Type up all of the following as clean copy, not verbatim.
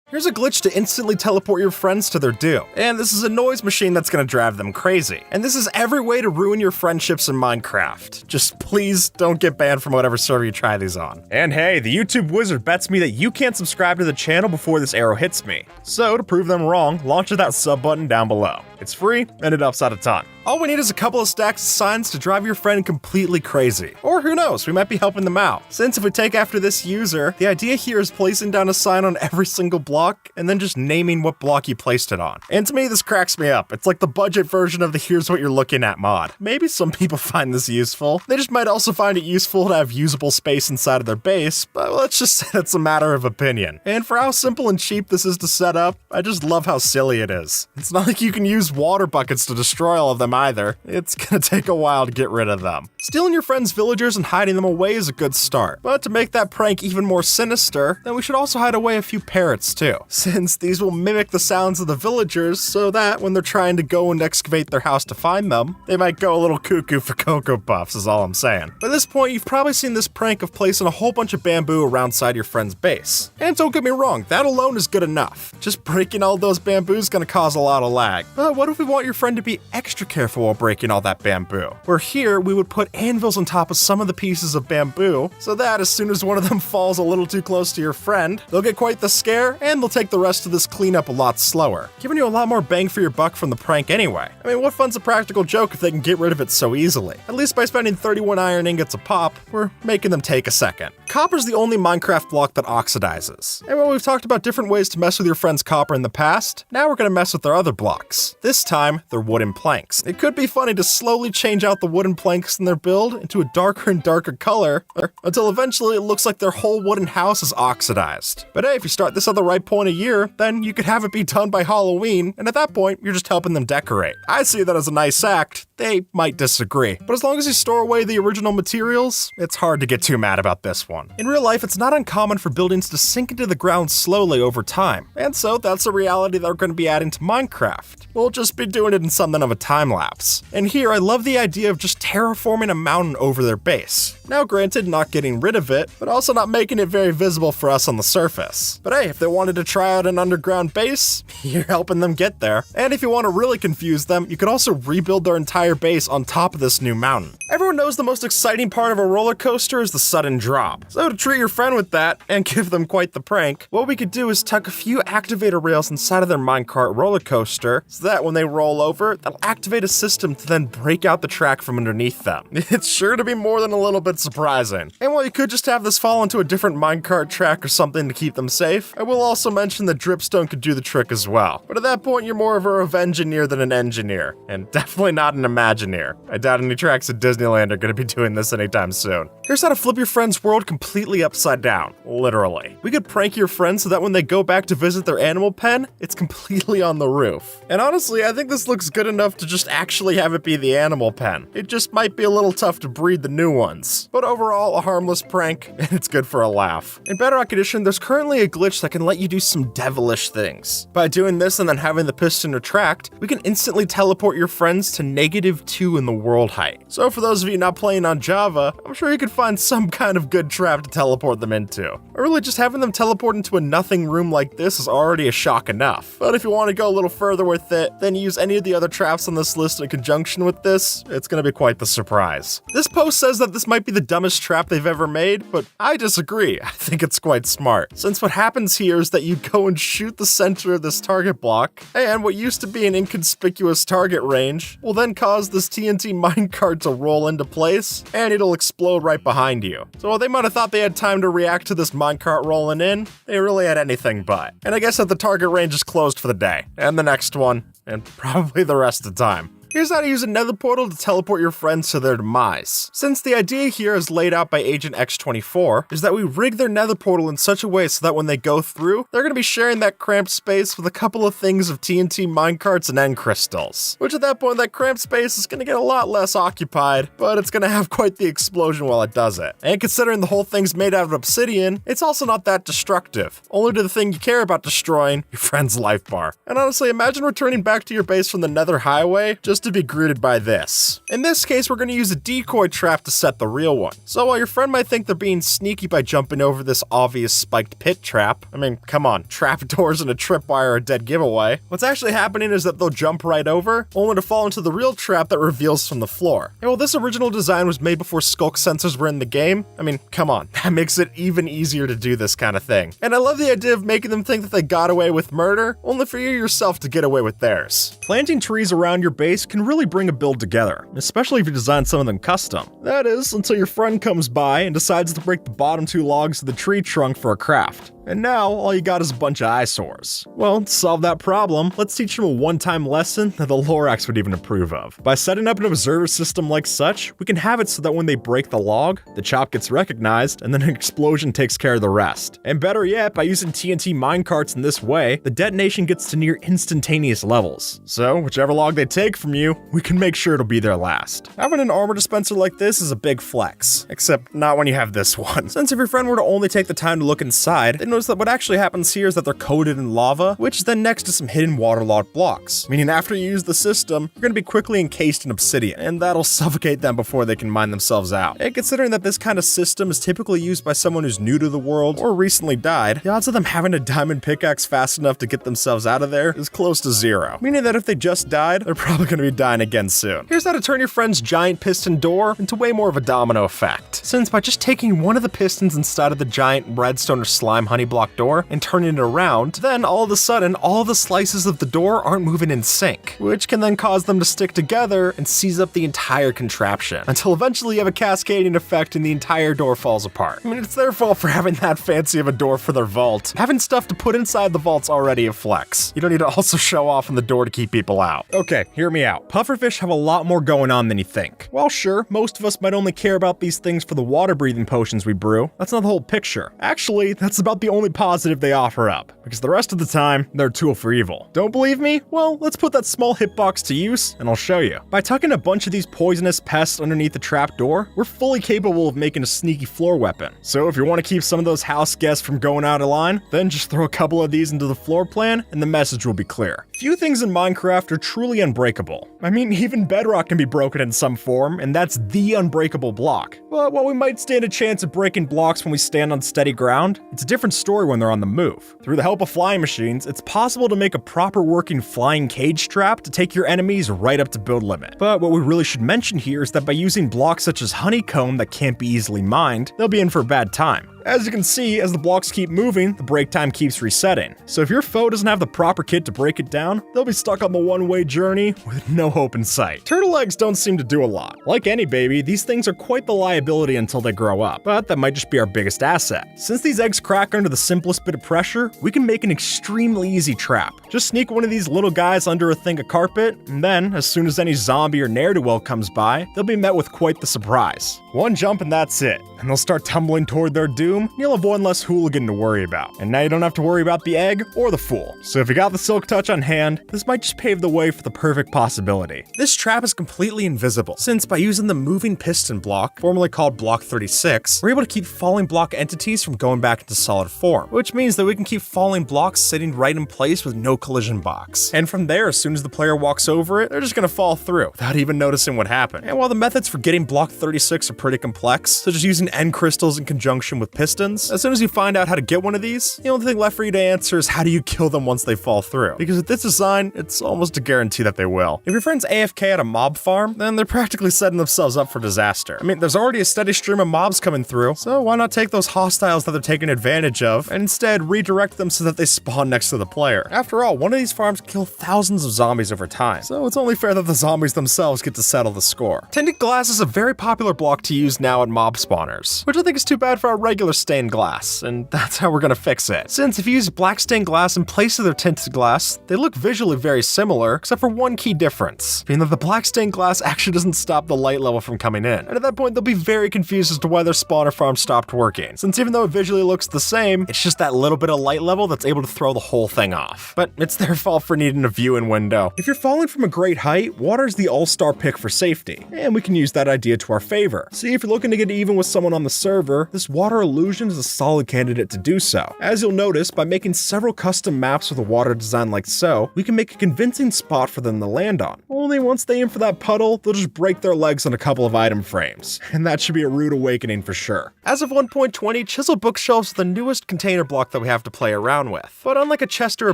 Here's a glitch to instantly teleport your friends to their doom. And this is a noise machine that's gonna drive them crazy. And this is every way to ruin your friendships in Minecraft. Just please don't get banned from whatever server you try these on. And hey, the YouTube wizard bets me that you can't subscribe to the channel before this arrow hits me. So to prove them wrong, launch that sub button down below. It's free and it helps out a ton. All we need is a couple of stacks of signs to drive your friend completely crazy. Or who knows, we might be helping them out. Since if we take after this user, the idea here is placing down a sign on every single block and then just naming what block you placed it on. And to me, this cracks me up. It's like the budget version of the here's what you're looking at mod. Maybe some people find this useful. They just might also find it useful to have usable space inside of their base, but let's just say that's a matter of opinion. And for how simple and cheap this is to set up, I just love how silly it is. It's not like you can use water buckets to destroy all of them either. It's gonna take a while to get rid of them. Stealing your friends' villagers and hiding them away is a good start. But to make that prank even more sinister, then we should also hide away a few parrots too, since these will mimic the sounds of the villagers so that when they're trying to go and excavate their house to find them, they might go a little cuckoo for Cocoa Puffs is all I'm saying. By this point, you've probably seen this prank of placing a whole bunch of bamboo around inside your friend's base. And don't get me wrong, that alone is good enough. Just breaking all those bamboo is gonna cause a lot of lag. But what if we want your friend to be extra careful while breaking all that bamboo? Where here, we would put anvils on top of some of the pieces of bamboo, so that as soon as one of them falls a little too close to your friend, they'll get quite the scare, and they'll take the rest of this cleanup a lot slower, giving you a lot more bang for your buck from the prank anyway. I mean, what fun's a practical joke if they can get rid of it so easily? At least by spending 31 iron ingots a pop, we're making them take a second. Copper's the only Minecraft block that oxidizes. And while we've talked about different ways to mess with your friend's copper in the past, now we're gonna mess with their other blocks. This time, they're wooden planks. It could be funny to slowly change out the wooden planks in their build into a darker and darker color, until eventually it looks like their whole wooden house is oxidized. But hey, if you start this at the right point of year, then you could have it be done by Halloween, and at that point, you're just helping them decorate. I see that as a nice act. They might disagree, but as long as you store away the original materials, it's hard to get too mad about this one. In real life, it's not uncommon for buildings to sink into the ground slowly over time, and so that's a reality that we're going to be adding to Minecraft. We'll just be doing it in something of a time lapse. And here, I love the idea of just terraforming a mountain over their base. Now granted, not getting rid of it, but also not making it very visible for us on the surface. But hey, if they wanted to try out an underground base, you're helping them get there. And if you want to really confuse them, you could also rebuild their entire base on top of this new mountain. Everyone knows the most exciting part of a roller coaster is the sudden drop. So to treat your friend with that, and give them quite the prank, what we could do is tuck a few activator rails inside of their minecart roller coaster, so that when they roll over, they'll activate a system to then break out the track from underneath them. It's sure to be more than a little bit surprising. And while you could just have this fall into a different minecart track or something to keep them safe, I will also mention that dripstone could do the trick as well. But at that point, you're more of a revengineer than an engineer, and definitely not an imagineer. I doubt any tracks at Disneyland are going to be doing this anytime soon. Here's how to flip your friend's world completely upside down, literally. We could prank your friend so that when they go back to visit their animal pen, it's completely on the roof. And honestly, I think this looks good enough to just actually have it be the animal pen. It just might be a little tough to breed the new ones. But overall, a harmless prank, and it's good for a laugh. In Bedrock Edition, there's currently a glitch that can let you do some devilish things. By doing this and then having the piston retract, we can instantly teleport your friends to -2 in the world height. So for those of you not playing on Java, I'm sure you could find some kind of good trap to teleport them into. Or really just having them teleport into a nothing room like this is already a shock enough. But if you want to go a little further with it, then use any of the other traps on this list in conjunction with this, it's gonna be quite the surprise. This post says that this might be the dumbest trap they've ever made, but I disagree. I think it's quite smart. Since what happens here is that you go and shoot the center of this target block, and what used to be an inconspicuous target range will then cause this TNT minecart to roll into place, and it'll explode right behind you. So while they might have thought they had time to react to this minecart rolling in, they really had anything but. And I guess that the target range is closed for the day, and the next one, and probably the rest of the time. Here's how to use a nether portal to teleport your friends to their demise. Since the idea here is laid out by Agent X24, is that we rig their nether portal in such a way so that when they go through, they're going to be sharing that cramped space with a couple of things of TNT minecarts and end crystals. Which at that point, that cramped space is going to get a lot less occupied, but it's going to have quite the explosion while it does it. And considering the whole thing's made out of obsidian, it's also not that destructive. Only to the thing you care about destroying, your friend's life bar. And honestly, imagine returning back to your base from the nether highway, just just to be greeted by this. In this case, we're going to use a decoy trap to set the real one. So while your friend might think they're being sneaky by jumping over this obvious spiked pit trap, I mean, come on, trapdoors and a tripwire are a dead giveaway. What's actually happening is that they'll jump right over, only to fall into the real trap that reveals from the floor. And while this original design was made before skulk sensors were in the game, I mean, come on, that makes it even easier to do this kind of thing. And I love the idea of making them think that they got away with murder, only for you yourself to get away with theirs. Planting trees around your base can really bring a build together, especially if you design some of them custom. That is, until your friend comes by and decides to break the bottom 2 logs of the tree trunk for a craft. And now, all you got is a bunch of eyesores. Well, to solve that problem, let's teach them a one-time lesson that the Lorax would even approve of. By setting up an observer system like such, we can have it so that when they break the log, the chop gets recognized, and then an explosion takes care of the rest. And better yet, by using TNT minecarts in this way, the detonation gets to near instantaneous levels. So, whichever log they take from you, we can make sure it'll be their last. Having an armor dispenser like this is a big flex, except not when you have this one. Since if your friend were to only take the time to look inside, they'd notice that what actually happens here is that they're coated in lava, which is then next to some hidden waterlogged blocks, meaning after you use the system, you're going to be quickly encased in obsidian, and that'll suffocate them before they can mine themselves out. And considering that this kind of system is typically used by someone who's new to the world or recently died, the odds of them having a diamond pickaxe fast enough to get themselves out of there is close to 0, meaning that if they just died, they're probably going to be dying again soon. Here's how to turn your friend's giant piston door into way more of a domino effect, since by just taking one of the pistons inside of the giant redstone or slime honey block door and turning it around, then all of a sudden, all the slices of the door aren't moving in sync, which can then cause them to stick together and seize up the entire contraption, until eventually you have a cascading effect and the entire door falls apart. I mean, it's their fault for having that fancy of a door for their vault. Having stuff to put inside the vault's already a flex. You don't need to also show off on the door to keep people out. Okay, hear me out. Pufferfish have a lot more going on than you think. Well, sure, most of us might only care about these things for the water-breathing potions we brew. That's not the whole picture. Actually, that's about the only positive they offer up, because the rest of the time, they're a tool for evil. Don't believe me? Well, let's put that small hitbox to use, and I'll show you. By tucking a bunch of these poisonous pests underneath the trapdoor, we're fully capable of making a sneaky floor weapon. So if you want to keep some of those house guests from going out of line, then just throw a couple of these into the floor plan, and the message will be clear. Few things in Minecraft are truly unbreakable. I mean, even bedrock can be broken in some form, and that's the unbreakable block. But while we might stand a chance of breaking blocks when we stand on steady ground, it's a different story when they're on the move. Through the help of flying machines, it's possible to make a proper working flying cage trap to take your enemies right up to build limit. But what we really should mention here is that by using blocks such as honeycomb that can't be easily mined, they'll be in for a bad time. As you can see, as the blocks keep moving, the break time keeps resetting. So if your foe doesn't have the proper kit to break it down, they'll be stuck on the one-way journey with no hope in sight. Turtle eggs don't seem to do a lot. Like any baby, these things are quite the liability until they grow up, but that might just be our biggest asset. Since these eggs crack under the simplest bit of pressure, we can make an extremely easy trap. Just sneak one of these little guys under a thing of carpet, and then, as soon as any zombie or ne'er-do-well comes by, they'll be met with quite the surprise. One jump and that's it, and they'll start tumbling toward their doom, and you'll have one less hooligan to worry about. And now you don't have to worry about the egg or the fool. So if you got the silk touch on hand, this might just pave the way for the perfect possibility. This trap is completely invisible, since by using the moving piston block, formerly called block 36, we're able to keep falling block entities from going back into solid form, which means that we can keep falling blocks sitting right in place with no collision box. And from there, as soon as the player walks over it, they're just gonna fall through without even noticing what happened. And while the methods for getting block 36 are pretty complex, such as using end crystals in conjunction with pistons, as soon as you find out how to get one of these, the only thing left for you to answer is how do you kill them once they fall through? Because with this design, it's almost a guarantee that they will. If your friend's AFK at a mob farm, then they're practically setting themselves up for disaster. I mean, there's already a steady stream of mobs coming through, so why not take those hostiles that they're taking advantage of and instead redirect them so that they spawn next to the player? After all, one of these farms can kill thousands of zombies over time, so it's only fair that the zombies themselves get to settle the score. Tinted glass is a very popular block to use now at mob spawners, which I think is too bad for our regular stained glass, and that's how we're gonna fix it. Since if you use black stained glass in place of their tinted glass, they look visually very similar, except for one key difference, being that the black stained glass actually doesn't stop the light level from coming in. And at that point, they'll be very confused as to why their spawner farm stopped working, since even though it visually looks the same, it's just that little bit of light level that's able to throw the whole thing off. But it's their fault for needing a viewing window. If you're falling from a great height, water's the all-star pick for safety, and we can use that idea to our favor. See, if you're looking to get even with someone on the server, this water Illusion is a solid candidate to do so. As you'll notice, by making several custom maps with a water design like so, we can make a convincing spot for them to land on. Only once they aim for that puddle, they'll just break their legs on a couple of item frames, and that should be a rude awakening for sure. As of 1.20, chisel bookshelves are the newest container block that we have to play around with. But unlike a chest or a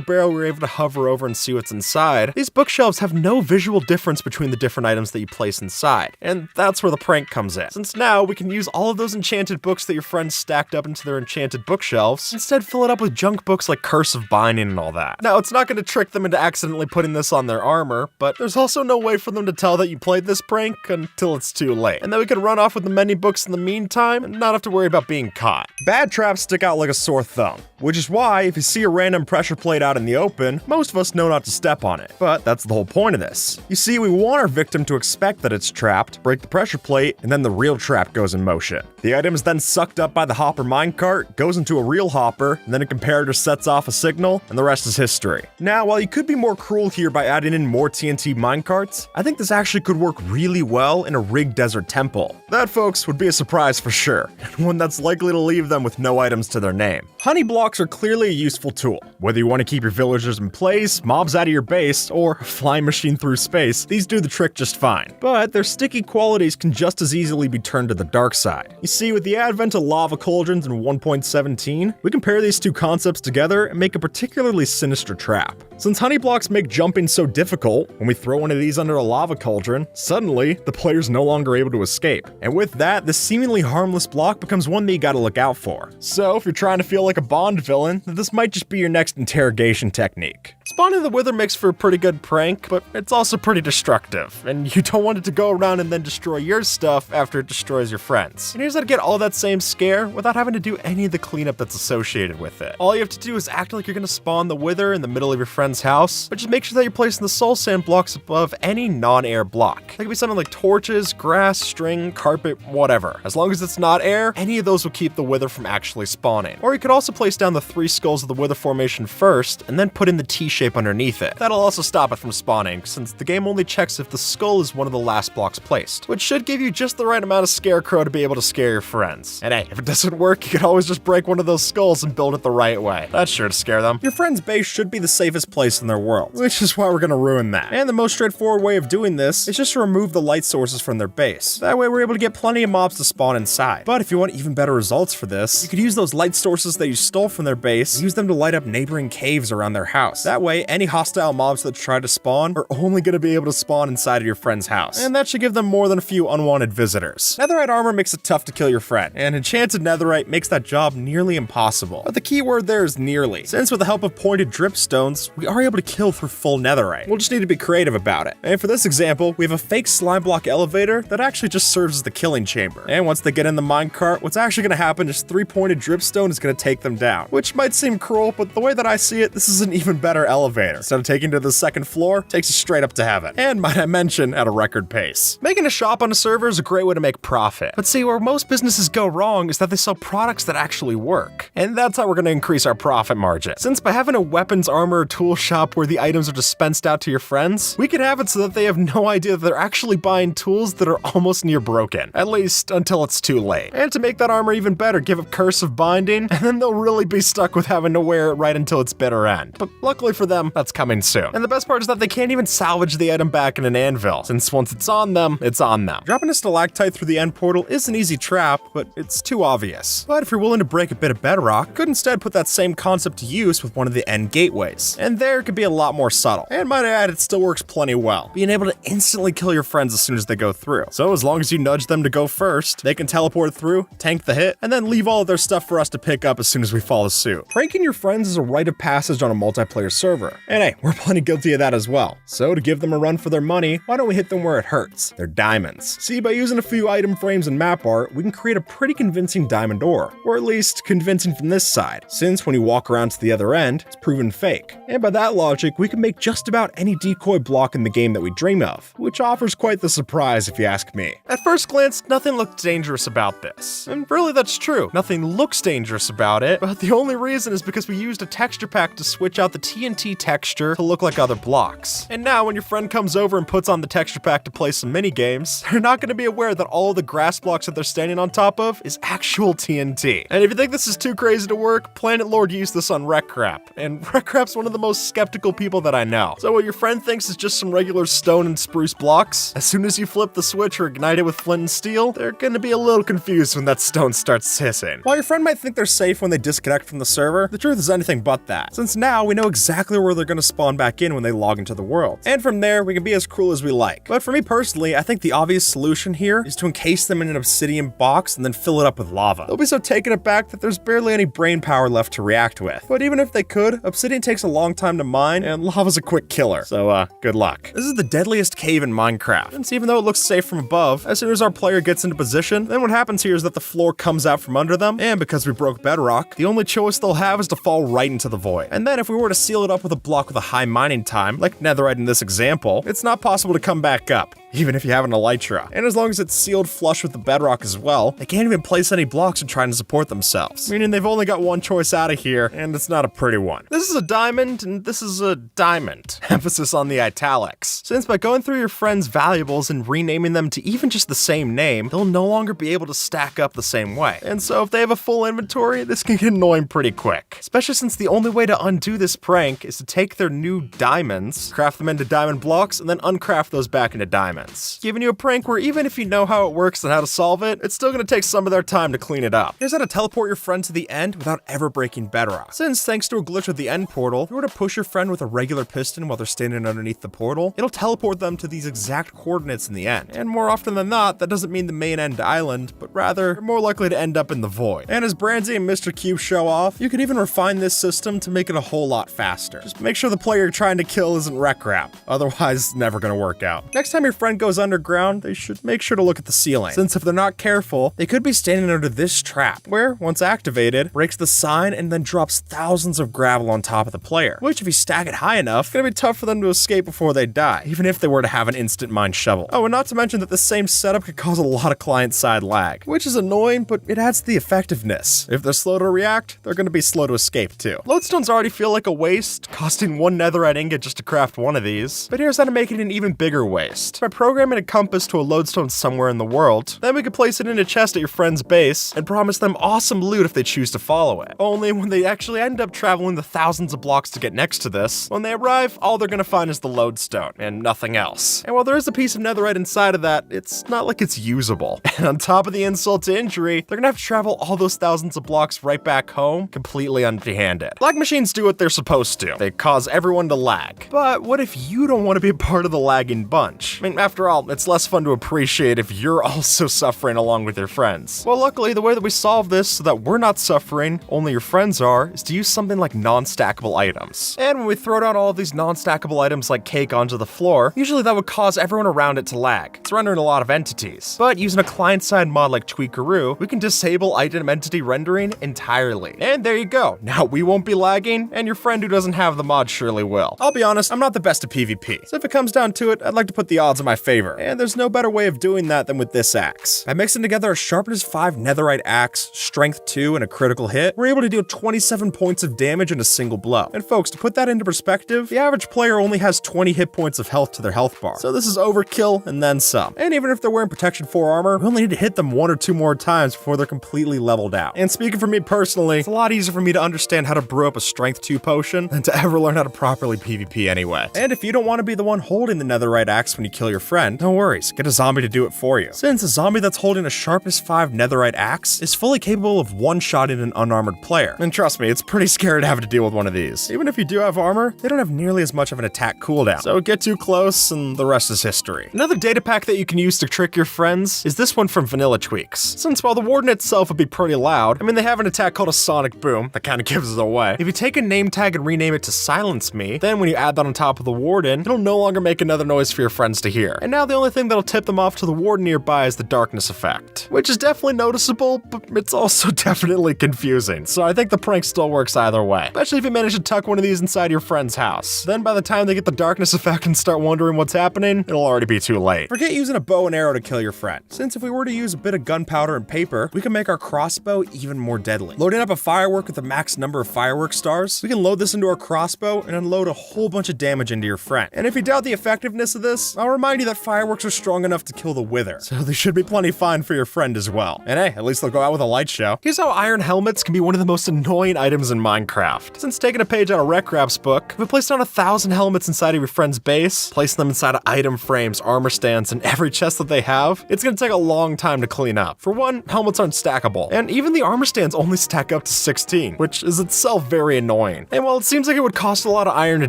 barrel we're able to hover over and see what's inside, these bookshelves have no visual difference between the different items that you place inside, and that's where the prank comes in. Since now we can use all of those enchanted books that your friends stacked up into their enchanted bookshelves, instead fill it up with junk books like Curse of Binding and all that. Now, it's not going to trick them into accidentally putting this on their armor, but there's also no way for them to tell that you played this prank until it's too late. And then we can run off with the many books in the meantime and not have to worry about being caught. Bad traps stick out like a sore thumb, which is why if you see a random pressure plate out in the open, most of us know not to step on it. But that's the whole point of this. You see, we want our victim to expect that it's trapped, break the pressure plate, and then the real trap goes in motion. The item is then sucked up by the hopper minecart, goes into a real hopper, and then a comparator sets off a signal, and the rest is history. Now, while you could be more cruel here by adding in more TNT minecarts, I think this actually could work really well in a rigged desert temple. That, folks, would be a surprise for sure, and one that's likely to leave them with no items to their name. Honey blocks are clearly a useful tool. Whether you want to keep your villagers in place, mobs out of your base, or a flying machine through space, these do the trick just fine. But their sticky qualities can just as easily be turned to the dark side. You see, with the advent of lava cauldrons in 1.17, we can pair these two concepts together and make a particularly sinister trap. Since honey blocks make jumping so difficult, when we throw one of these under a lava cauldron, suddenly the player's no longer able to escape. And with that, this seemingly harmless block becomes one that you gotta look out for. So if you're trying to feel like a Bond villain, then this might just be your next interrogation technique. Spawning the Wither makes for a pretty good prank, but it's also pretty destructive, and you don't want it to go around and then destroy your stuff after it destroys your friends. And here's how to get all that same scare without having to do any of the cleanup that's associated with it. All you have to do is act like you're gonna spawn the Wither in the middle of your friend's house, but just make sure that you're placing the soul sand blocks above any non-air block. That could be something like torches, grass, string, carpet, whatever. As long as it's not air, any of those will keep the Wither from actually spawning. Or you could also place down the 3 skulls of the Wither formation first, and then put in the T-shape underneath it. That'll also stop it from spawning, since the game only checks if the skull is one of the last blocks placed, which should give you just the right amount of scarecrow to be able to scare your friends. And hey, if it doesn't work, you can always just break one of those skulls and build it the right way. That's sure to scare them. Your friend's base should be the safest place in their world, which is why we're gonna ruin that. And the most straightforward way of doing this is just to remove the light sources from their base. That way we're able to get plenty of mobs to spawn inside. But if you want even better results for this, you could use those light sources that you stole from their base, use them to light up neighboring caves around their house. That way, any hostile mobs that try to spawn are only gonna be able to spawn inside of your friend's house. And that should give them more than a few unwanted visitors. Netherite armor makes it tough to kill your friend, and enchanted netherite makes that job nearly impossible. But the key word there is nearly, since with the help of pointed dripstones, we are able to kill through full netherite. We'll just need to be creative about it. And for this example, we have a fake slime block elevator that actually just serves as the killing chamber. And once they get in the minecart, what's actually gonna happen is 3 pointed dripstone is gonna take them down. Which might seem cruel, but the way that I see it, this is an even better elevator. Instead of taking to the second floor, takes you straight up to heaven. And might I mention, at a record pace. Making a shop on a server is a great way to make profit. But see, where most businesses go wrong is that they sell products that actually work. And that's how we're gonna increase our profit margin. Since by having a weapons, armor, or tool shop where the items are dispensed out to your friends, we can have it so that they have no idea that they're actually buying tools that are almost near broken. At least until it's too late. And to make that armor even better, give it Curse of Binding, and then they'll really be stuck with having to wear it right until its bitter end. But luckily for them, that's coming soon. And the best part is that they can't even salvage the item back in an anvil, since once it's on them, it's on them. Dropping a stalactite through the end portal is an easy trap, but it's too obvious. But if you're willing to break a bit of bedrock, could instead put that same concept to use with one of the end gateways. And there it could be a lot more subtle. And might I add, it still works plenty well, being able to instantly kill your friends as soon as they go through. So as long as you nudge them to go first, they can teleport through, tank the hit, and then leave all of their stuff for us to pick up as soon as we follow suit. Pranking your friends is a rite of passage on a multiplayer server. And hey, we're plenty guilty of that as well. So to give them a run for their money, why don't we hit them where it hurts? Their diamonds. See, by using a few item frames and map art, we can create a pretty convincing diamond ore. Or at least convincing from this side, since when you walk around to the other end, it's proven fake. And by that logic, we can make just about any decoy block in the game that we dream of, which offers quite the surprise if you ask me. At first glance, nothing looked dangerous about this. And really that's true. Nothing looks dangerous about it, but the only reason is because we used a texture pack to switch out the TNT texture to look like other blocks. And now when your friend comes over and puts on the texture pack to play some mini games, they're not going to be aware that all of the grass blocks that they're standing on top of is actual TNT. And if you think this is too crazy to work, Planet Lord used this on Wreckcrap, and Wreckcrap's one of the most skeptical people that I know. So what your friend thinks is just some regular stone and spruce blocks, as soon as you flip the switch or ignite it with flint and steel, they're gonna be a little confused when that stone starts hissing. While your friend might think they're safe when they disconnect from the server, the truth is anything but that, since now we know exactly where they're gonna spawn back in when they log into the world. And from there, we can be as cruel as we like. But for me personally, I think the obvious solution here is to encase them in an obsidian box and then fill it up with lava. They'll be so taken aback that there's barely any brain power left to react with. But even if they could, obsidian takes a long time to mine, and lava's a quick killer. So, good luck. This is the deadliest cave in Minecraft. And even though it looks safe from above, as soon as our player gets into position, then what happens here is that the floor comes out from under them, and because we broke bedrock, the only choice they'll have is to fall right into the void. And then if we were to seal it up with a block with a high mining time, like netherite in this example, it's not possible to come back up, even if you have an elytra. And as long as it's sealed flush with the bedrock as well, they can't even place any blocks in trying to support themselves, meaning they've only got one choice out of here, and it's not a pretty one. This is a diamond, and this is a diamond. Emphasis on the italics. Since by going through your friend's valuables and renaming them to even just the same name, they'll no longer be able to stack up the same way. And so if they have a full inventory, this can get annoying pretty quick. Especially since the only way to undo this prank is to take their new diamonds, craft them into diamond blocks, and then uncraft those back into diamonds. Giving you a prank where even if you know how it works and how to solve it, it's still gonna take some of their time to clean it up. Here's how to teleport your friend to the end without ever breaking bedrock. Since thanks to a glitch with the end portal, if you were to push your friend with a regular piston while they're standing underneath the portal, it'll teleport them to these exact coordinates in the end. And more often than not, that doesn't mean the main end island, but rather, you're more likely to end up in the void. And as Branzy and Mr. Cube show off, you can even refine this system to make it a whole lot faster. Just make sure the player you're trying to kill isn't Wreckcrap, otherwise never gonna work out. Next time your friend goes underground, they should make sure to look at the ceiling, since if they're not careful, they could be standing under this trap, where, once activated, breaks the sign and then drops thousands of gravel on top of the player, which if you stack it high enough, it's gonna be tough for them to escape before they die, even if they were to have an instant mine shovel. Oh, and not to mention that the same setup could cause a lot of client-side lag, which is annoying, but it adds to the effectiveness. If they're slow to react, they're gonna be slow to escape too. Lodestones already feel like a waste, costing one netherite ingot just to craft one of these, but here's how to make it an even bigger waste. By programming a compass to a lodestone somewhere in the world, then we could place it in a chest at your friend's base and promise them awesome loot if they choose to follow it. Only when they actually end up traveling the thousands of blocks to get next to this, when they arrive, all they're gonna find is the lodestone and nothing else. And while there is a piece of netherite inside of that, it's not like it's usable. And on top of the insult to injury, they're gonna have to travel all those thousands of blocks right back home completely empty-handed. Lag machines do what they're supposed to. They cause everyone to lag. But what if you don't want to be a part of the lagging bunch? I mean, after all, it's less fun to appreciate if you're also suffering along with your friends. Well, luckily, the way that we solve this so that we're not suffering, only your friends are, is to use something like non-stackable items. And when we throw down all of these non-stackable items like cake onto the floor, usually that would cause everyone around it to lag. It's rendering a lot of entities. But using a client-side mod like Tweakaroo, we can disable item entity rendering entirely. And there you go. Now we won't be lagging, and your friend who doesn't have the mod surely will. I'll be honest, I'm not the best at PvP, so if it comes down to it, I'd like to put the odds in my favor, and there's no better way of doing that than with this axe. By mixing together a sharpness 5 netherite axe, strength 2, and a critical hit, we're able to deal 27 points of damage in a single blow. And folks, to put that into perspective, the average player only has 20 hit points of health to their health bar, so this is overkill and then some. And even if they're wearing protection 4 armor, we only need to hit them 1 or 2 more times before they're completely leveled out. And speaking for me personally, it's a lot easier for me to understand how to brew up a strength 2 potion than to ever learn how to properly PvP anyway. And if you don't want to be the one holding the netherite axe when you kill your friend, no worries, get a zombie to do it for you. Since a zombie that's holding a sharpness 5 netherite axe is fully capable of one-shotting an unarmored player. And trust me, it's pretty scary to have to deal with one of these. Even if you do have armor, they don't have nearly as much of an attack cooldown. So get too close and the rest is history. Another data pack that you can use to trick your friends is this one from Vanilla Tweaks. Since while the Warden itself would be pretty loud, I mean they have an attack called a Sonic Boom that kind of gives it away. If you take a name tag and rename it to Silence Me, then when you add that on top of the Warden, it'll no longer make another noise for your friends to hear. either. And now the only thing that'll tip them off to the warden nearby is the darkness effect, which is definitely noticeable, but it's also definitely confusing. So I think the prank still works either way, especially if you manage to tuck one of these inside your friend's house. Then by the time they get the darkness effect and start wondering what's happening, it'll already be too late. Forget using a bow and arrow to kill your friend, since if we were to use a bit of gunpowder and paper, we can make our crossbow even more deadly. Loading up a firework with a max number of firework stars, we can load this into our crossbow and unload a whole bunch of damage into your friend. And if you doubt the effectiveness of this, I'll remind you that fireworks are strong enough to kill the Wither, so they should be plenty fine for your friend as well. And hey, at least they'll go out with a light show. Here's how iron helmets can be one of the most annoying items in Minecraft. Since taking a page out of Wreckcraft's book, if we place down 1,000 helmets inside of your friend's base, placing them inside of item frames, armor stands, and every chest that they have, it's gonna take a long time to clean up. For one, helmets aren't stackable, and even the armor stands only stack up to 16, which is itself very annoying. And while it seems like it would cost a lot of iron to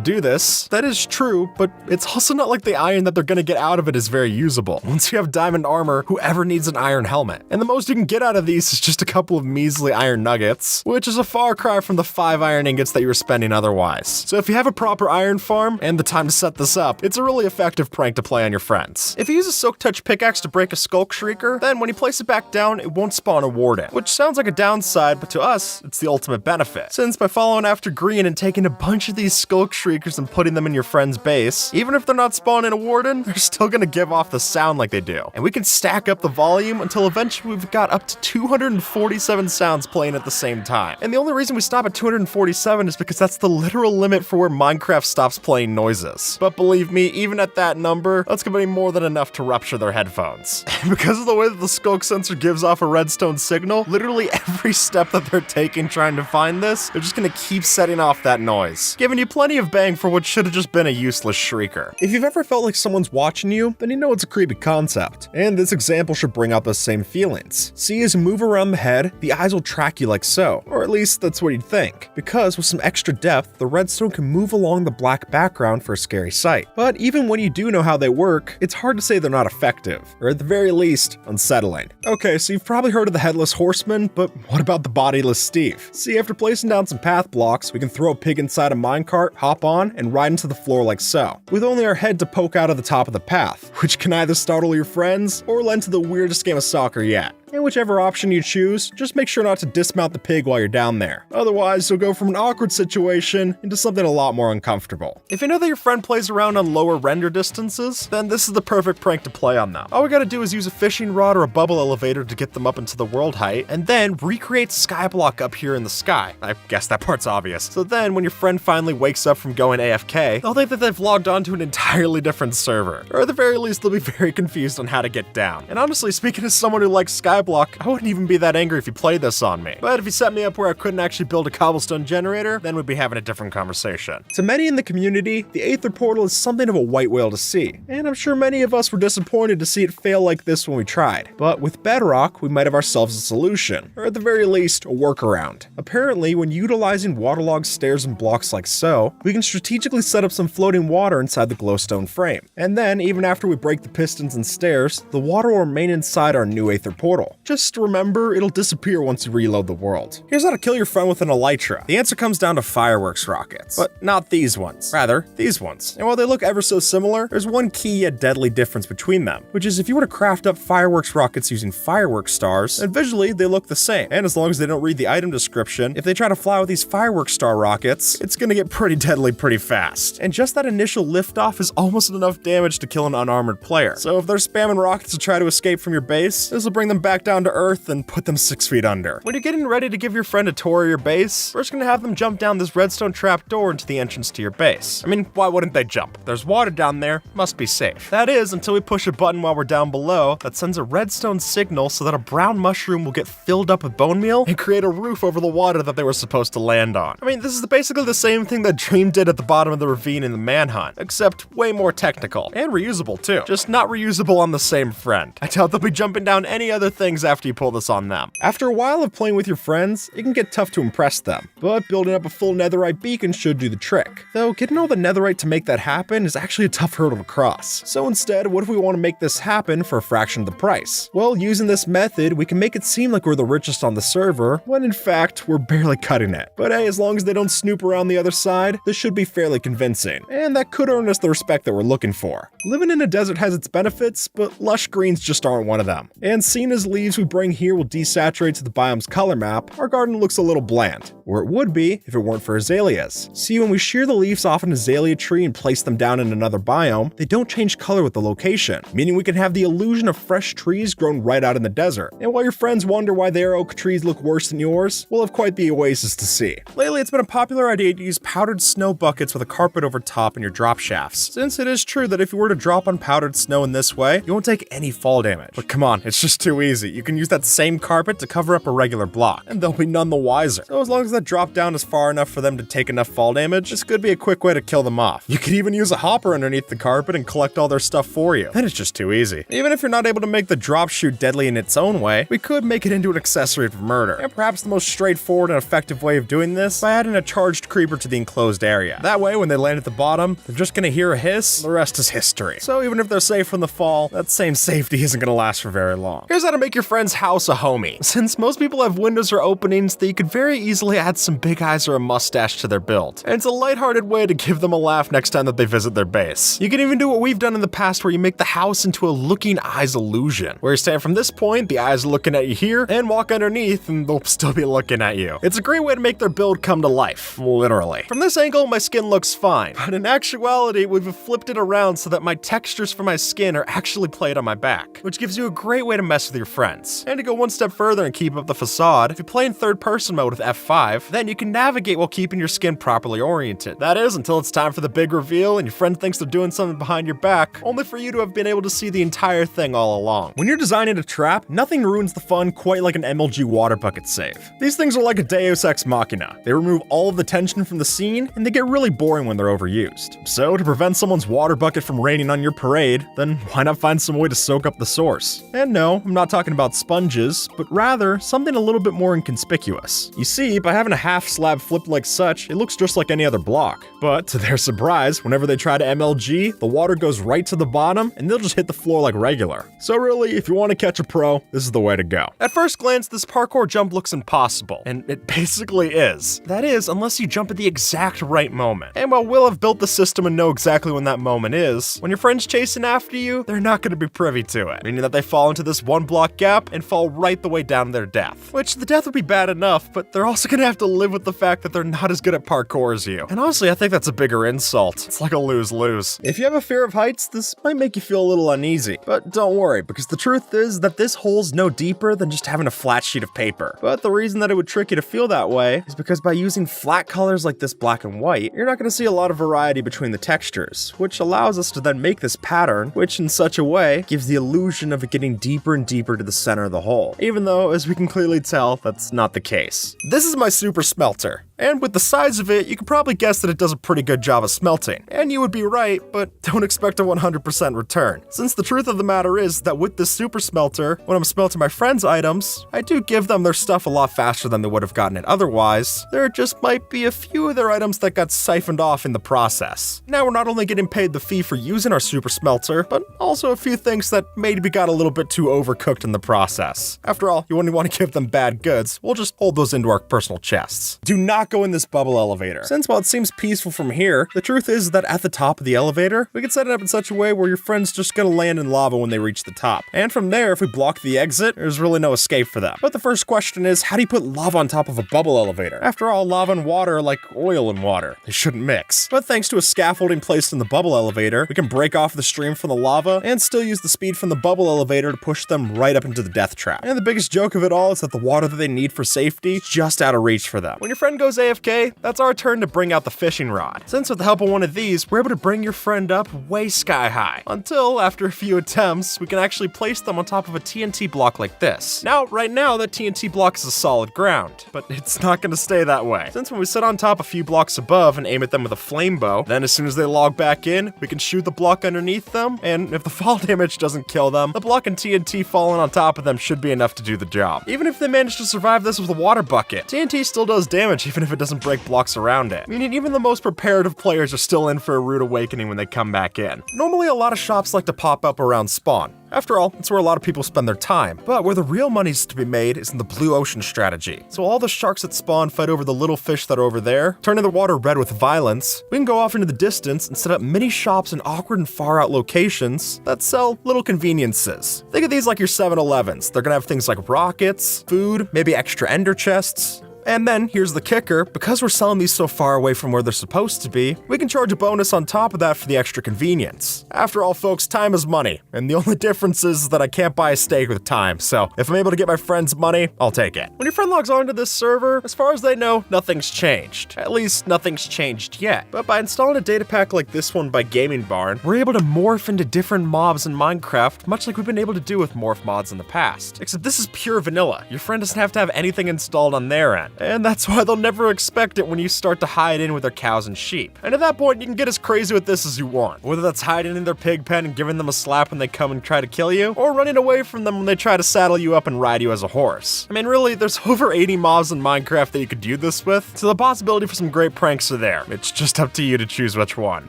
do this, that is true, but it's also not like the iron that they're gonna get out of it is very usable. Once you have diamond armor, whoever needs an iron helmet? And the most you can get out of these is just a couple of measly iron nuggets, which is a far cry from the 5 iron ingots that you were spending otherwise. So if you have a proper iron farm and the time to set this up, it's a really effective prank to play on your friends. If you use a Silk Touch pickaxe to break a Skulk Shrieker, then when you place it back down, it won't spawn a warden, which sounds like a downside, but to us, it's the ultimate benefit. Since by following after Green and taking a bunch of these Skulk Shriekers and putting them in your friend's base, even if they're not spawning a warden, they're still gonna give off the sound like they do. And we can stack up the volume until eventually we've got up to 247 sounds playing at the same time. And the only reason we stop at 247 is because that's the literal limit for where Minecraft stops playing noises. But believe me, even at that number, that's gonna be more than enough to rupture their headphones. And because of the way that the Skulk sensor gives off a redstone signal, literally every step that they're taking trying to find this, they're just gonna keep setting off that noise, giving you plenty of bang for what should have just been a useless shrieker. If you've ever felt like someone's watching you, then you know it's a creepy concept. And this example should bring out those same feelings. See, as you move around the head, the eyes will track you like so, or at least that's what you'd think. Because with some extra depth, the redstone can move along the black background for a scary sight. But even when you do know how they work, it's hard to say they're not effective, or at the very least, unsettling. Okay, so you've probably heard of the Headless Horseman, but what about the Bodiless Steve? See, after placing down some path blocks, we can throw a pig inside a minecart, hop on, and ride into the floor like so, with only our head to poke out of the top of the path, which can either startle your friends or lend to the weirdest game of soccer yet. And whichever option you choose, just make sure not to dismount the pig while you're down there. Otherwise, you'll go from an awkward situation into something a lot more uncomfortable. If you know that your friend plays around on lower render distances, then this is the perfect prank to play on them. All we gotta do is use a fishing rod or a bubble elevator to get them up into the world height, and then recreate Skyblock up here in the sky. I guess that part's obvious. So then, when your friend finally wakes up from going AFK, they'll think that they've logged on to an entirely different server. Or at the very least, they'll be very confused on how to get down. And honestly, speaking as someone who likes Skyblock, I wouldn't even be that angry if you played this on me. But if you set me up where I couldn't actually build a cobblestone generator, then we'd be having a different conversation. To many in the community, the Aether Portal is something of a white whale to see, and I'm sure many of us were disappointed to see it fail like this when we tried. But with Bedrock, we might have ourselves a solution, or at the very least, a workaround. Apparently, when utilizing waterlogged stairs and blocks like so, we can strategically set up some floating water inside the glowstone frame. And then, even after we break the pistons and stairs, the water will remain inside our new Aether Portal. Just remember, it'll disappear once you reload the world. Here's how to kill your friend with an elytra. The answer comes down to fireworks rockets, but not these ones. Rather, these ones. And while they look ever so similar, there's one key yet deadly difference between them, which is if you were to craft up fireworks rockets using fireworks stars, then visually they look the same. And as long as they don't read the item description, if they try to fly with these fireworks star rockets, it's gonna get pretty deadly pretty fast. And just that initial liftoff is almost enough damage to kill an unarmored player. So if they're spamming rockets to try to escape from your base, this will bring them back down to Earth and put them 6 feet under. When you're getting ready to give your friend a tour of your base, first gonna have them jump down this redstone trap door into the entrance to your base. I mean, why wouldn't they jump? There's water down there, must be safe. That is, until we push a button while we're down below that sends a redstone signal so that a brown mushroom will get filled up with bone meal and create a roof over the water that they were supposed to land on. I mean, this is basically the same thing that Dream did at the bottom of the ravine in the Manhunt, except way more technical and reusable too. Just not reusable on the same friend. I doubt they'll be jumping down any other things things after you pull this on them. After a while of playing with your friends, it can get tough to impress them, but building up a full netherite beacon should do the trick. Though getting all the netherite to make that happen is actually a tough hurdle to cross. So instead, what if we want to make this happen for a fraction of the price? Well, using this method, we can make it seem like we're the richest on the server, when in fact, we're barely cutting it. But hey, as long as they don't snoop around the other side, this should be fairly convincing, and that could earn us the respect that we're looking for. Living in a desert has its benefits, but lush greens just aren't one of them. And seeing as leaves we bring here will desaturate to the biome's color map, our garden looks a little bland, or it would be if it weren't for azaleas. See, when we shear the leaves off an azalea tree and place them down in another biome, they don't change color with the location, meaning we can have the illusion of fresh trees grown right out in the desert. And while your friends wonder why their oak trees look worse than yours, we'll have quite the oasis to see. Lately, it's been a popular idea to use powdered snow buckets with a carpet over top in your drop shafts, since it is true that if you were to drop on powdered snow in this way, you won't take any fall damage. But come on, it's just too easy. You can use that same carpet to cover up a regular block, and they'll be none the wiser. So as long as that drop down is far enough for them to take enough fall damage, this could be a quick way to kill them off. You could even use a hopper underneath the carpet and collect all their stuff for you. Then it's just too easy. Even if you're not able to make the drop shoot deadly in its own way, we could make it into an accessory for murder. And perhaps the most straightforward and effective way of doing this by adding a charged creeper to the enclosed area. That way, when they land at the bottom, they're just gonna hear a hiss, the rest is history. So even if they're safe from the fall, that same safety isn't gonna last for very long. Here's how to make your friend's house a homie. Since most people have windows or openings, they could very easily add some big eyes or a mustache to their build. And it's a lighthearted way to give them a laugh next time that they visit their base. You can even do what we've done in the past where you make the house into a looking eyes illusion, where you stand from this point, the eyes are looking at you here, and walk underneath and they'll still be looking at you. It's a great way to make their build come to life, literally. From this angle, my skin looks fine, but in actuality, we've flipped it around so that my textures for my skin are actually played on my back, which gives you a great way to mess with your friends. And to go one step further and keep up the facade, if you play in third person mode with F5, then you can navigate while keeping your skin properly oriented. That is, until it's time for the big reveal and your friend thinks they're doing something behind your back, only for you to have been able to see the entire thing all along. When you're designing a trap, nothing ruins the fun quite like an MLG water bucket save. These things are like a Deus Ex Machina. They remove all of the tension from the scene, and they get really boring when they're overused. So, to prevent someone's water bucket from raining on your parade, then why not find some way to soak up the source? And no, I'm not talking about sponges, but rather something a little bit more inconspicuous. You see, by having a half slab flipped like such, it looks just like any other block. But to their surprise, whenever they try to MLG, the water goes right to the bottom, and they'll just hit the floor like regular. So really, if you want to catch a pro, this is the way to go. At first glance, this parkour jump looks impossible, and it basically is. That is, unless you jump at the exact right moment. And while we'll have built the system and know exactly when that moment is, when your friend's chasing after you, they're not going to be privy to it, meaning that they fall into this one block gap and fall right the way down to their death. Which, the death would be bad enough, but they're also going to have to live with the fact that they're not as good at parkour as you. And honestly, I think that's a bigger insult. It's like a lose-lose. If you have a fear of heights, this might make you feel a little uneasy. But don't worry, because the truth is that this hole's no deeper than just having a flat sheet of paper. But the reason that it would trick you to feel that way is because by using flat colors like this black and white, you're not going to see a lot of variety between the textures, which allows us to then make this pattern, which in such a way gives the illusion of it getting deeper and deeper to the center of the hole. Even though, as we can clearly tell, that's not the case. This is my super smelter. And with the size of it, you can probably guess that it does a pretty good job of smelting. And you would be right, but don't expect a 100% return. Since the truth of the matter is that with this super smelter, when I'm smelting my friends' items, I do give them their stuff a lot faster than they would have gotten it otherwise. There just might be a few of their items that got siphoned off in the process. Now we're not only getting paid the fee for using our super smelter, but also a few things that maybe got a little bit too overcooked in the process. After all, you wouldn't want to give them bad goods, we'll just hold those into our personal chests. Do not go in this bubble elevator. Since while it seems peaceful from here, the truth is that at the top of the elevator, we can set it up in such a way where your friend's just gonna land in lava when they reach the top. And from there, if we block the exit, there's really no escape for them. But the first question is, how do you put lava on top of a bubble elevator? After all, lava and water are like oil and water. They shouldn't mix. But thanks to a scaffolding placed in the bubble elevator, we can break off the stream from the lava and still use the speed from the bubble elevator to push them right up into the death trap. And the biggest joke of it all is that the water that they need for safety is just out of reach for them. When your friend goes who's AFK, that's our turn to bring out the fishing rod. Since with the help of one of these, we're able to bring your friend up way sky high, until after a few attempts, we can actually place them on top of a TNT block like this. Now, right now, that TNT block is a solid ground, but it's not gonna stay that way. Since when we sit on top a few blocks above and aim at them with a flame bow, then as soon as they log back in, we can shoot the block underneath them, and if the fall damage doesn't kill them, the block and TNT falling on top of them should be enough to do the job. Even if they manage to survive this with a water bucket, TNT still does damage even if it doesn't break blocks around it, meaning even the most prepared of players are still in for a rude awakening when they come back in. Normally, a lot of shops like to pop up around spawn. After all, it's where a lot of people spend their time. But where the real money's to be made is in the blue ocean strategy. So all the sharks that spawn fight over the little fish that are over there, turning the water red with violence. We can go off into the distance and set up mini shops in awkward and far out locations that sell little conveniences. Think of these like your 7-Elevens. They're gonna have things like rockets, food, maybe extra ender chests. And then, here's the kicker, because we're selling these so far away from where they're supposed to be, we can charge a bonus on top of that for the extra convenience. After all, folks, time is money, and the only difference is that I can't buy a steak with time, so if I'm able to get my friend's money, I'll take it. When your friend logs onto this server, as far as they know, nothing's changed. At least, nothing's changed yet. But by installing a data pack like this one by Gaming Barn, we're able to morph into different mobs in Minecraft, much like we've been able to do with morph mods in the past. Except this is pure vanilla. Your friend doesn't have to have anything installed on their end. And that's why they'll never expect it when you start to hide in with their cows and sheep. And at that point, you can get as crazy with this as you want. Whether that's hiding in their pig pen and giving them a slap when they come and try to kill you, or running away from them when they try to saddle you up and ride you as a horse. I mean, really, there's over 80 mobs in Minecraft that you could do this with, so the possibility for some great pranks are there. It's just up to you to choose which one.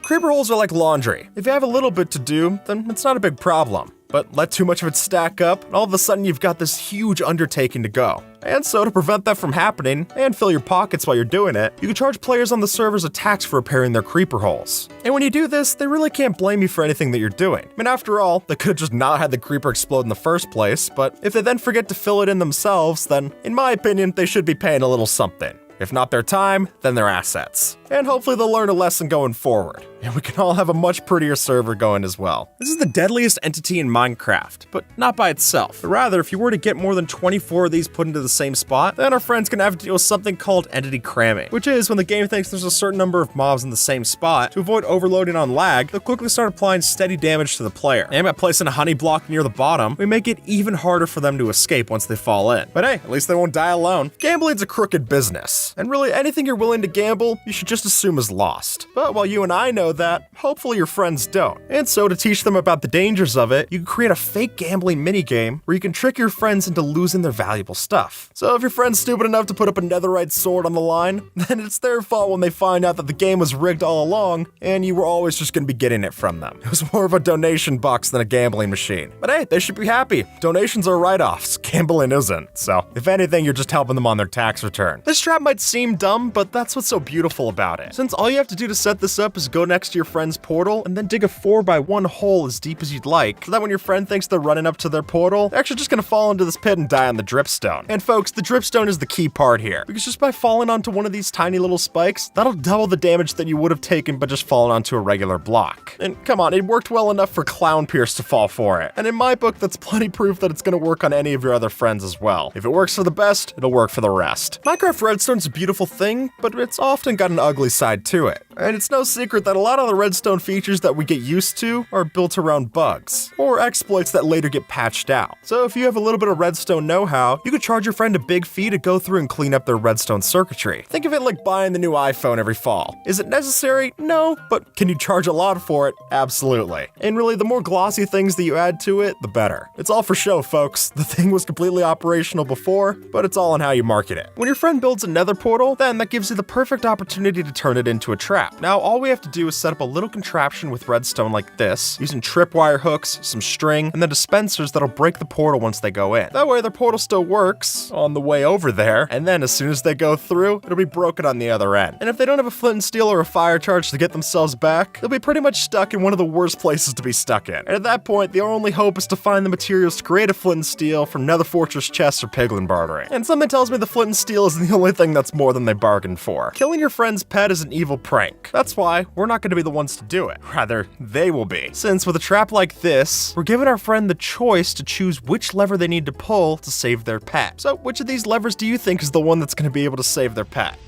Creeper holes are like laundry. If you have a little bit to do, then it's not a big problem. But let too much of it stack up, and all of a sudden you've got this huge undertaking to go. And so to prevent that from happening, and fill your pockets while you're doing it, you can charge players on the servers a tax for repairing their creeper holes. And when you do this, they really can't blame you for anything that you're doing. I mean, after all, they could have just not had the creeper explode in the first place, but if they then forget to fill it in themselves, then, in my opinion, they should be paying a little something. If not their time, then their assets. And hopefully they'll learn a lesson going forward. And we can all have a much prettier server going as well. This is the deadliest entity in Minecraft, but not by itself. But rather, if you were to get more than 24 of these put into the same spot, then our friends can have to deal with something called entity cramming, which is when the game thinks there's a certain number of mobs in the same spot. To avoid overloading on lag, they'll quickly start applying steady damage to the player. And by placing a honey block near the bottom, we make it even harder for them to escape once they fall in. But hey, at least they won't die alone. Gambling's a crooked business, and really anything you're willing to gamble, you should just assume is lost. But while you and I know that, hopefully your friends don't. And so to teach them about the dangers of it, you can create a fake gambling minigame where you can trick your friends into losing their valuable stuff. So if your friend's stupid enough to put up a netherite sword on the line, then it's their fault when they find out that the game was rigged all along and you were always just gonna be getting it from them. It was more of a donation box than a gambling machine. But hey, they should be happy. Donations are write-offs, gambling isn't. So if anything, you're just helping them on their tax return. This trap might seem dumb, but that's what's so beautiful about it. Since all you have to do to set this up is go next to your friend's portal and then dig a 4x1 hole as deep as you'd like, so that when your friend thinks they're running up to their portal, they're actually just gonna fall into this pit and die on the dripstone. And folks, the dripstone is the key part here, because just by falling onto one of these tiny little spikes, that'll double the damage that you would have taken by just falling onto a regular block. And come on, it worked well enough for Clown Pierce to fall for it. And in my book, that's plenty proof that it's gonna work on any of your other friends as well. If it works for the best, it'll work for the rest. Minecraft Redstone's a beautiful thing, but it's often got an ugly side to it. And it's no secret that a lot of the redstone features that we get used to are built around bugs, or exploits that later get patched out. So if you have a little bit of redstone know-how, you could charge your friend a big fee to go through and clean up their redstone circuitry. Think of it like buying the new iPhone every fall. Is it necessary? No, but can you charge a lot for it? Absolutely. And really, the more glossy things that you add to it, the better. It's all for show, folks. The thing was completely operational before, but it's all on how you market it. When your friend builds a nether portal, then that gives you the perfect opportunity to turn it into a trap. Now, all we have to do is set up a little contraption with redstone like this, using tripwire hooks, some string, and then dispensers that'll break the portal once they go in. That way, their portal still works on the way over there, and then as soon as they go through, it'll be broken on the other end. And if they don't have a flint and steel or a fire charge to get themselves back, they'll be pretty much stuck in one of the worst places to be stuck in. And at that point, the only hope is to find the materials to create a flint and steel from Nether Fortress chests or piglin bartering. And something tells me the flint and steel is the only thing that's more than they bargained for. Killing your friend's pet is an evil prank. That's why we're not going to be the ones to do it. Rather, they will be. Since with a trap like this, we're giving our friend the choice to choose which lever they need to pull to save their pet. So which of these levers do you think is the one that's going to be able to save their pet?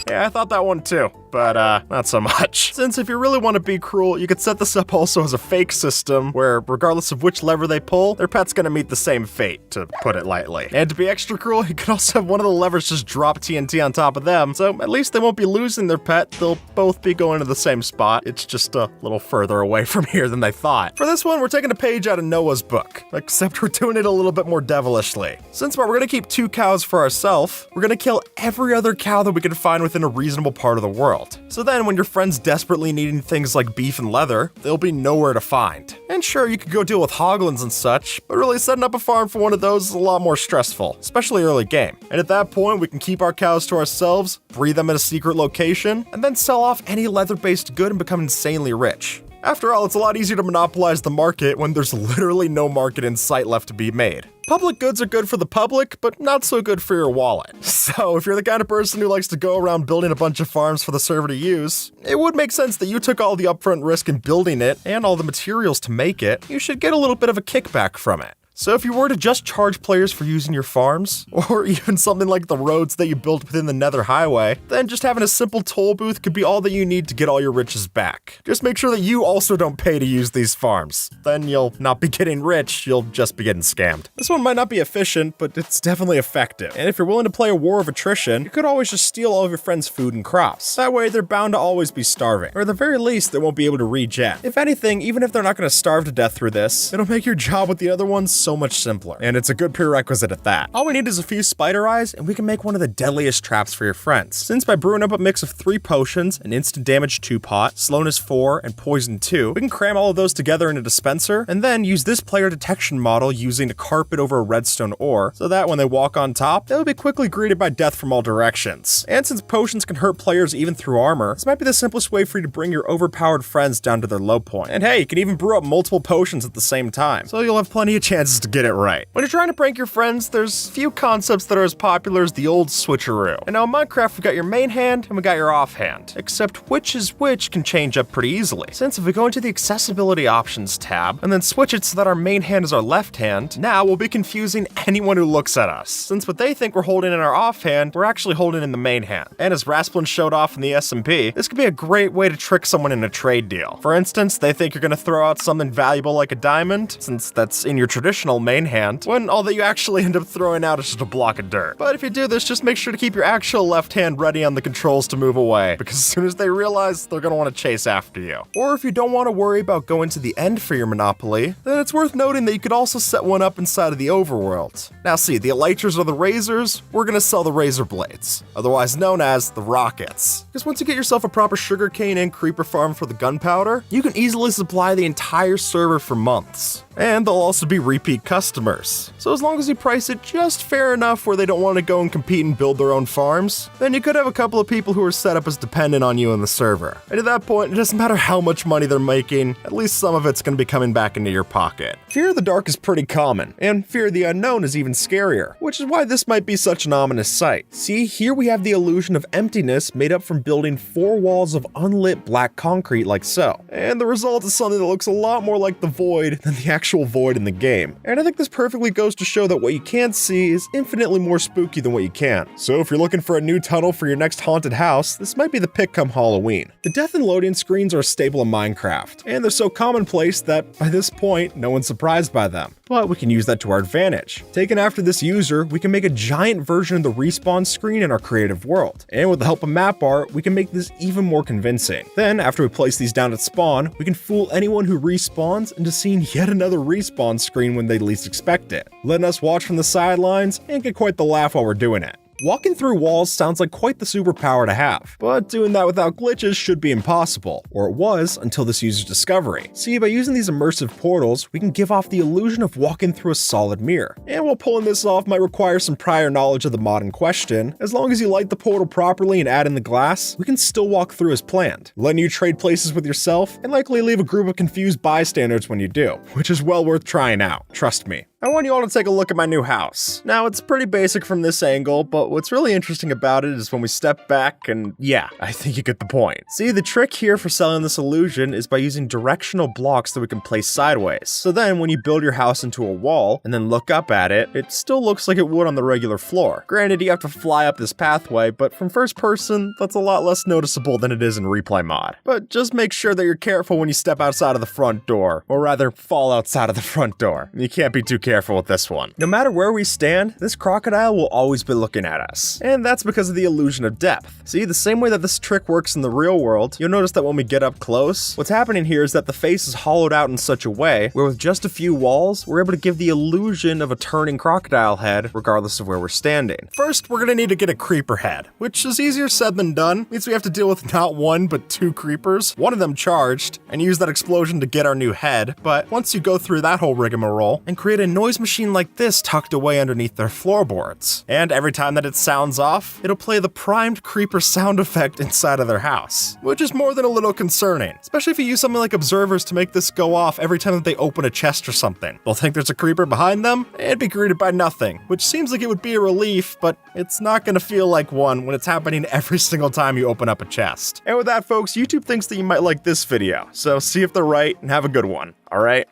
Yeah, I thought that one too, but not so much. Since if you really want to be cruel, you could set this up also as a fake system where regardless of which lever they pull, their pet's gonna meet the same fate, to put it lightly. And to be extra cruel, you could also have one of the levers just drop TNT on top of them, so at least they won't be losing their pet, they'll both be going to the same spot. It's just a little further away from here than they thought. For this one, we're taking a page out of Noah's book, except we're doing it a little bit more devilishly. Since we're gonna keep 2 cows for ourselves, we're gonna kill every other cow that we can find within a reasonable part of the world. So then when your friend's desperately needing things like beef and leather, they'll be nowhere to find. And sure, you could go deal with hoglins and such, but really setting up a farm for one of those is a lot more stressful, especially early game. And at that point, we can keep our cows to ourselves, breed them at a secret location, and then sell off any leather-based good and become insanely rich. After all, it's a lot easier to monopolize the market when there's literally no market in sight left to be made. Public goods are good for the public, but not so good for your wallet. So if you're the kind of person who likes to go around building a bunch of farms for the server to use, it would make sense that you took all the upfront risk in building it and all the materials to make it. You should get a little bit of a kickback from it. So if you were to just charge players for using your farms, or even something like the roads that you built within the Nether Highway, then just having a simple toll booth could be all that you need to get all your riches back. Just make sure that you also don't pay to use these farms. Then you'll not be getting rich, you'll just be getting scammed. This one might not be efficient, but it's definitely effective. And if you're willing to play a war of attrition, you could always just steal all of your friends' food and crops. That way they're bound to always be starving, or at the very least they won't be able to regen. If anything, even if they're not going to starve to death through this, it'll make your job with the other ones so much simpler, and it's a good prerequisite at that. All we need is a few spider eyes, and we can make one of the deadliest traps for your friends. Since by brewing up a mix of 3 potions, an instant damage 2 pot, slowness 4, and poison 2, we can cram all of those together in a dispenser, and then use this player detection model using a carpet over a redstone ore, so that when they walk on top, they'll be quickly greeted by death from all directions. And since potions can hurt players even through armor, this might be the simplest way for you to bring your overpowered friends down to their low point. And hey, you can even brew up multiple potions at the same time, so you'll have plenty of chances to get it right. When you're trying to prank your friends, there's few concepts that are as popular as the old switcheroo. And now in Minecraft, we got your main hand and we got your offhand. Except which is which can change up pretty easily. Since if we go into the accessibility options tab and then switch it so that our main hand is our left hand, now we'll be confusing anyone who looks at us. Since what they think we're holding in our offhand, we're actually holding in the main hand. And as Rasplin showed off in the SMP, this could be a great way to trick someone in a trade deal. For instance, they think you're gonna throw out something valuable like a diamond, since that's in your traditional main hand, when all that you actually end up throwing out is just a block of dirt. But if you do this, just make sure to keep your actual left hand ready on the controls to move away, because as soon as they realize, they're gonna want to chase after you. Or if you don't want to worry about going to the end for your Monopoly, then it's worth noting that you could also set one up inside of the overworld. Now see, the elytras are the razors, we're gonna sell the razor blades, otherwise known as the rockets. Because once you get yourself a proper sugarcane and creeper farm for the gunpowder, you can easily supply the entire server for months. And they'll also be repeat customers. So as long as you price it just fair enough where they don't want to go and compete and build their own farms, then you could have a couple of people who are set up as dependent on you in the server. And at that point, it doesn't matter how much money they're making, at least some of it's going to be coming back into your pocket. Fear of the dark is pretty common, and fear of the unknown is even scarier, which is why this might be such an ominous sight. See, here we have the illusion of emptiness made up from building 4 walls of unlit black concrete like so. And the result is something that looks a lot more like the void than the actual void in the game. And I think this perfectly goes to show that what you can't see is infinitely more spooky than what you can. So if you're looking for a new tunnel for your next haunted house, this might be the pick come Halloween. The death and loading screens are a staple of Minecraft, and they're so commonplace that by this point, no one's surprised by them. But we can use that to our advantage. Taken after this user, we can make a giant version of the respawn screen in our creative world. And with the help of map art, we can make this even more convincing. Then, after we place these down at spawn, we can fool anyone who respawns into seeing yet another respawn screen when they least expect it, letting us watch from the sidelines and get quite the laugh while we're doing it. Walking through walls sounds like quite the superpower to have, but doing that without glitches should be impossible, or it was until this user's discovery. See, by using these immersive portals, we can give off the illusion of walking through a solid mirror. And while pulling this off might require some prior knowledge of the mod in question, as long as you light the portal properly and add in the glass, we can still walk through as planned, letting you trade places with yourself and likely leave a group of confused bystanders when you do, which is well worth trying out, trust me. I want you all to take a look at my new house. Now, it's pretty basic from this angle, but what's really interesting about it is when we step back and yeah, I think you get the point. See, the trick here for selling this illusion is by using directional blocks that we can place sideways. So then when you build your house into a wall and then look up at it, it still looks like it would on the regular floor. Granted, you have to fly up this pathway, but from first person, that's a lot less noticeable than it is in replay mod. But just make sure that you're careful when you step outside of the front door, or rather fall outside of the front door. You can't be too careful with this one. No matter where we stand, this crocodile will always be looking at us. And that's because of the illusion of depth. See, the same way that this trick works in the real world, you'll notice that when we get up close, what's happening here is that the face is hollowed out in such a way where with just a few walls, we're able to give the illusion of a turning crocodile head regardless of where we're standing. First, we're gonna need to get a creeper head, which is easier said than done. Means we have to deal with not one, but two creepers, one of them charged, and use that explosion to get our new head. But once you go through that whole rigmarole and create a noise machine like this tucked away underneath their floorboards. And every time that it sounds off, it'll play the primed creeper sound effect inside of their house, which is more than a little concerning, especially if you use something like observers to make this go off every time that they open a chest or something. They'll think there's a creeper behind them and be greeted by nothing, which seems like it would be a relief, but it's not gonna feel like one when it's happening every single time you open up a chest. And with that, folks, YouTube thinks that you might like this video, so see if they're right and have a good one, alright?